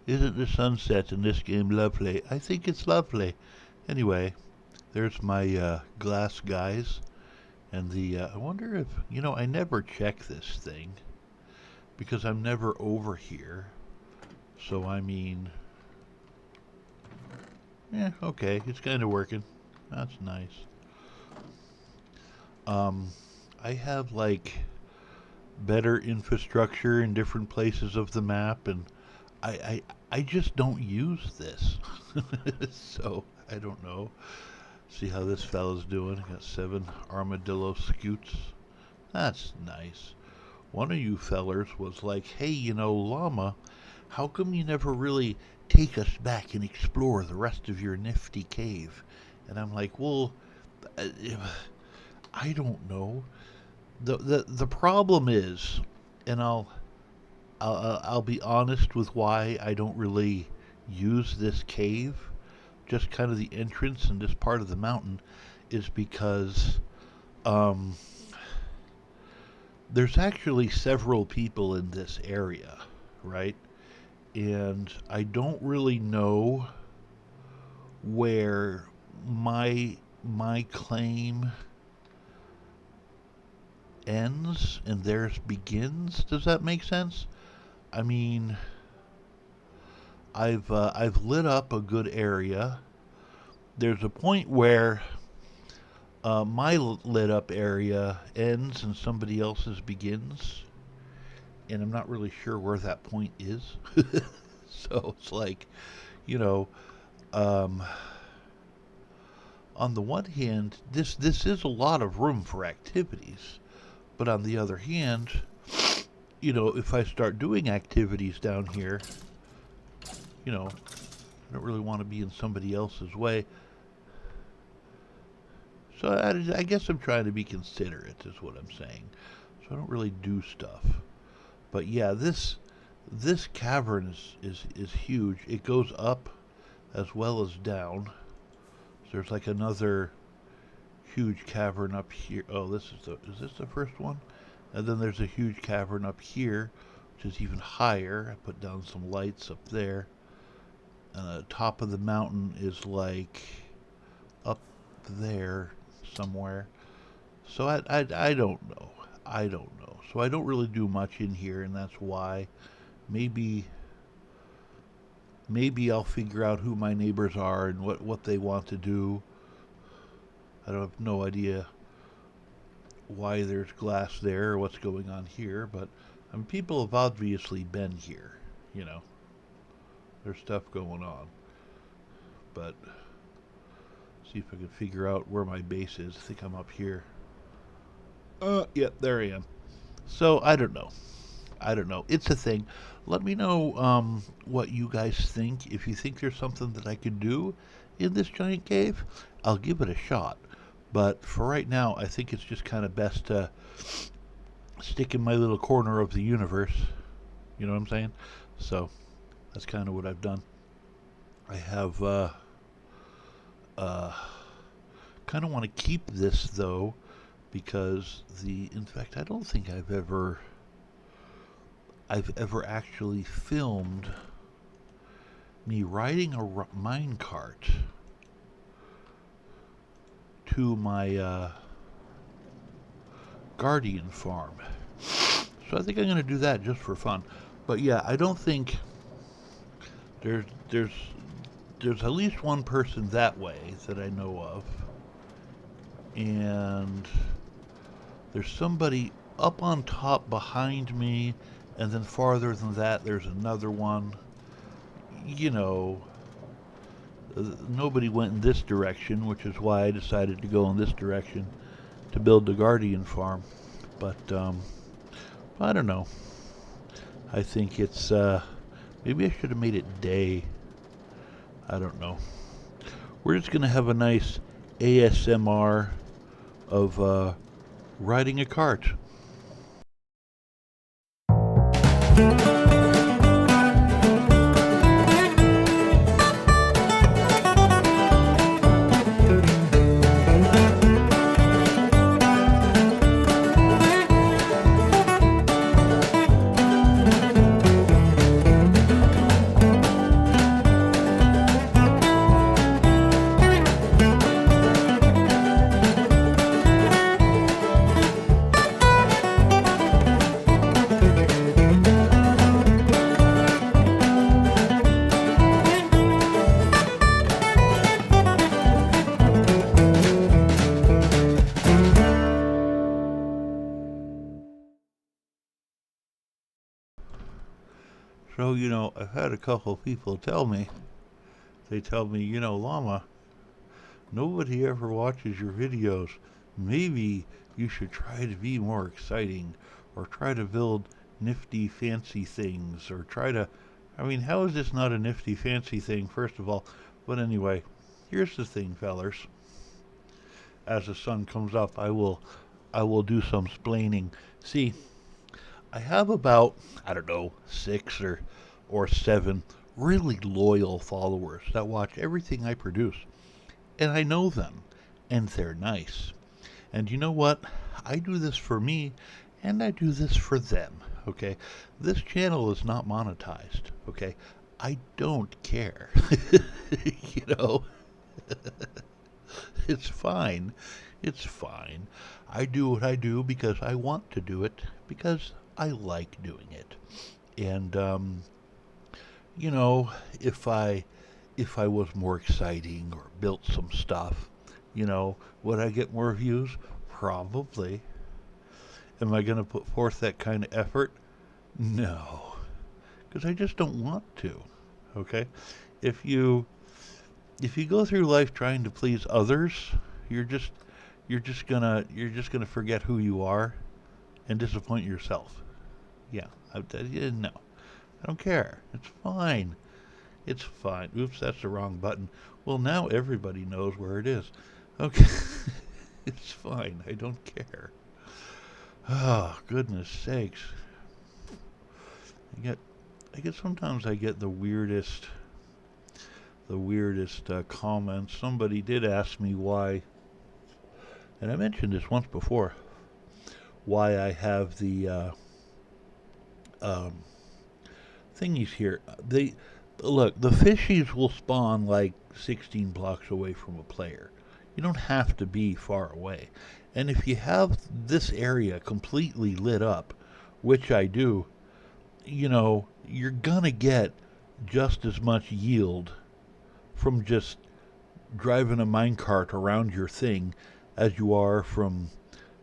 Isn't the sunset in this game lovely? I think it's lovely. Anyway, there's my glass guys. And I wonder if, I never check this thing because I'm never over here. So, I mean, yeah, okay, it's kind of working. That's nice. I have like better infrastructure in different places of the map, and I just don't use this. So I don't know. See how this fella's doing. Got 7 armadillo scoots. That's nice. One of you fellers was like, hey, Llama, how come you never really take us back and explore the rest of your nifty cave? And I'm like, well, uh, I don't know. The problem is, and I'll be honest with why I don't really use this cave, just kind of the entrance in this part of the mountain, is because um, there's actually several people in this area, right? And I don't really know where my claim ends and theirs begins. Does that make sense? I mean, I've lit up a good area. There's a point where my lit up area ends and somebody else's begins, and I'm not really sure where that point is. So it's like, you know, um, on the one hand, this is a lot of room for activities, but on the other hand, if I start doing activities down here, I don't really want to be in somebody else's way. So I guess I'm trying to be considerate, is what I'm saying. So I don't really do stuff. But yeah, this cavern is huge. It goes up as well as down. So there's like another huge cavern up here. Oh, is this the first one? And then there's a huge cavern up here, which is even higher. I put down some lights up there. And the top of the mountain is like up there somewhere. So I don't know. I don't know. So I don't really do much in here, and that's why. Maybe I'll figure out who my neighbors are and what they want to do. I don't have no idea why there's glass there or what's going on here, but people have obviously been here, There's stuff going on. But see if I can figure out where my base is. I think I'm up here. Yeah, there I am. So I don't know. It's a thing. Let me know what you guys think. If you think there's something that I could do in this giant cave, I'll give it a shot. But for right now, I think it's just kind of best to stick in my little corner of the universe. You know what I'm saying? So that's kind of what I've done. I have kind of want to keep this though, because in fact, I don't think I've ever actually filmed me riding a minecart to my guardian farm. So I think I'm going to do that just for fun. But yeah, I don't think there's at least one person that way that I know of. And there's somebody up on top behind me, and then farther than that there's another one. Nobody went in this direction, which is why I decided to go in this direction to build the guardian farm. But I don't know. I think it's maybe I should have made it day. I don't know. We're just gonna have a nice ASMR of riding a cart. So, I've had a couple people tell me, Llama, nobody ever watches your videos. Maybe you should try to be more exciting, or try to build nifty, fancy things, or try to. I mean, how is this not a nifty, fancy thing, first of all? But anyway, here's the thing, fellers. As the sun comes up, I will do some splaining. See, I have about, I don't know, 6 or 7 really loyal followers that watch everything I produce. And I know them, and they're nice. And you know what? I do this for me, and I do this for them, okay? This channel is not monetized, okay? I don't care. you know? It's fine. It's fine. I do what I do because I want to do it, because I like doing it. And you know, if I was more exciting or built some stuff, would I get more views? Probably. Am I going to put forth that kind of effort? No, because I just don't want to. Okay? If you if you go through life trying to please others, you're just you're just gonna forget who you are and disappoint yourself. Yeah, no, I don't care. It's fine. It's fine. Oops, that's the wrong button. Well, now everybody knows where it is. Okay, it's fine. I don't care. Oh, goodness sakes. I get, I get sometimes I get the weirdest comments. Somebody did ask me why, and I mentioned this once before, why I have the um, thingies here. They look, the fishies will spawn like 16 blocks away from a player. You don't have to be far away. And if you have this area completely lit up, which I do, you're gonna get just as much yield from just driving a minecart around your thing as you are from,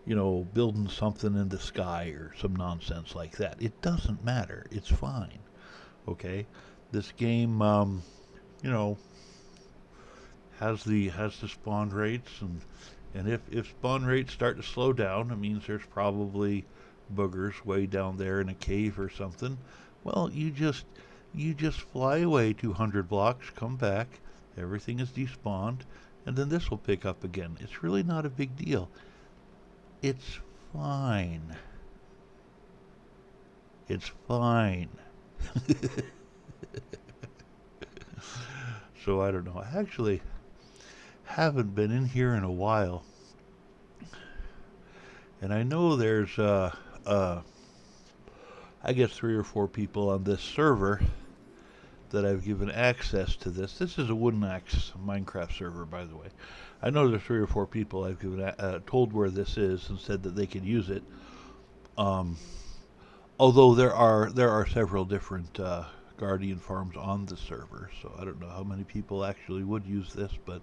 building something in the sky or some nonsense like that. It doesn't matter. It's fine. Okay? This game, you know, has the spawn rates, and if spawn rates start to slow down, it means there's probably boogers way down there in a cave or something. Well, you just fly away 200 blocks, come back, everything is despawned, and then this will pick up again. It's really not a big deal. It's fine. It's fine. So I don't know. I actually haven't been in here in a while, and I know there's I guess 3 or 4 people on this server that I've given access to this. This is a Woodenaxe Minecraft server, by the way. I know there's 3 or 4 people I've given told where this is and said that they could use it. Um, Although there are several different Guardian farms on the server, so I don't know how many people actually would use this, but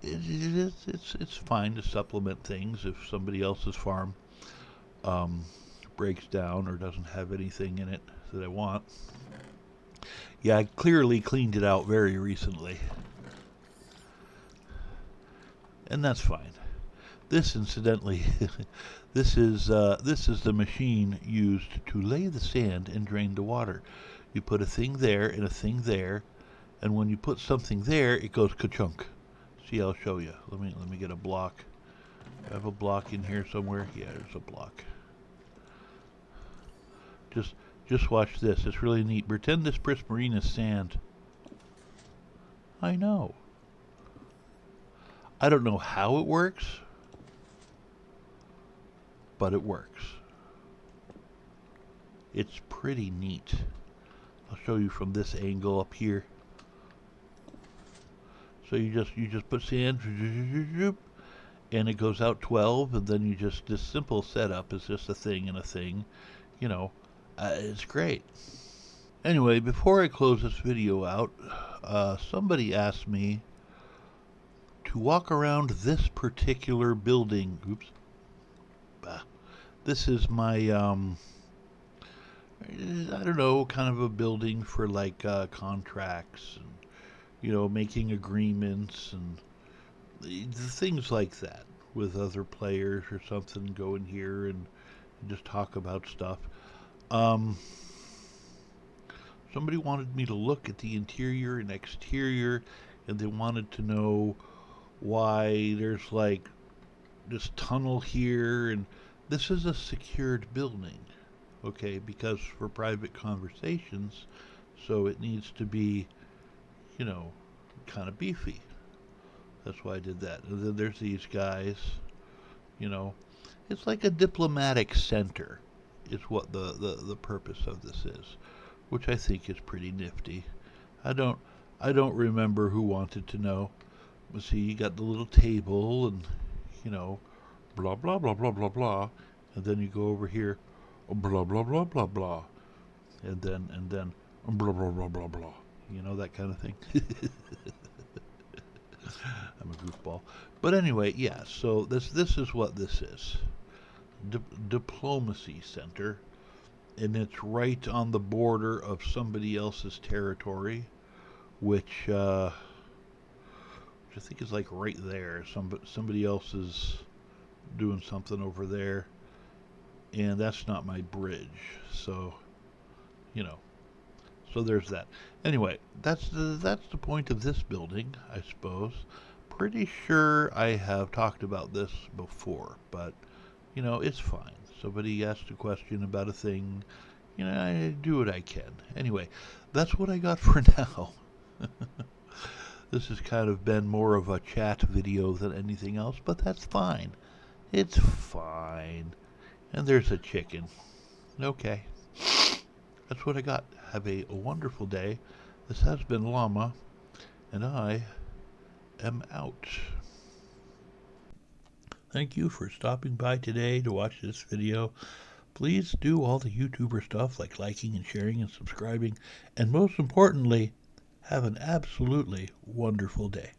it's fine to supplement things if somebody else's farm um, breaks down or doesn't have anything in it that I want. Yeah, I clearly cleaned it out very recently, and that's fine. This, incidentally, this is the machine used to lay the sand and drain the water. You put a thing there and a thing there, and when you put something there, it goes ka-chunk. See, I'll show you. Let me get a block. I have a block in here somewhere. Yeah, there's a block. Just just watch this. It's really neat. Pretend this prismarine is sand. I know. I don't know how it works, but it works. It's pretty neat. I'll show you from this angle up here. So you just put sand, and it goes out 12, and then this simple setup is just a thing and a thing. You know, it's great. Anyway, before I close this video out, somebody asked me to walk around this particular building. Oops. This is my I don't know, kind of a building for like contracts and making agreements and things like that with other players or something. Go in here and just talk about stuff. Um, Somebody wanted me to look at the interior and exterior, and they wanted to know why there's like this tunnel here, and this is a secured building, okay? Because for private conversations, so it needs to be, you know, kind of beefy. That's why I did that. And then there's these guys, you know. It's like a diplomatic center, is what the purpose of this is, which I think is pretty nifty. I don't I don't remember who wanted to know. But see, you got the little table and you know, blah blah blah blah blah blah, and then you go over here, blah blah blah blah blah, and then blah blah blah blah blah. That kind of thing. I'm a goofball. But anyway, yeah. So this is what this is. Diplomacy center, and it's right on the border of somebody else's territory, which which I think is like right there. Somebody else is doing something over there, and that's not my bridge. So you know, so there's that. Anyway, that's the point of this building, I suppose. Pretty sure I have talked about this before, but it's fine. Somebody asked a question about a thing, I do what I can. Anyway, that's what I got for now. This has kind of been more of a chat video than anything else, but that's fine. It's fine. And there's a chicken. Okay. That's what I got. Have a wonderful day. This has been Llama, and I am out. Thank you for stopping by today to watch this video. Please do all the YouTuber stuff like liking and sharing and subscribing, and most importantly, have an absolutely wonderful day.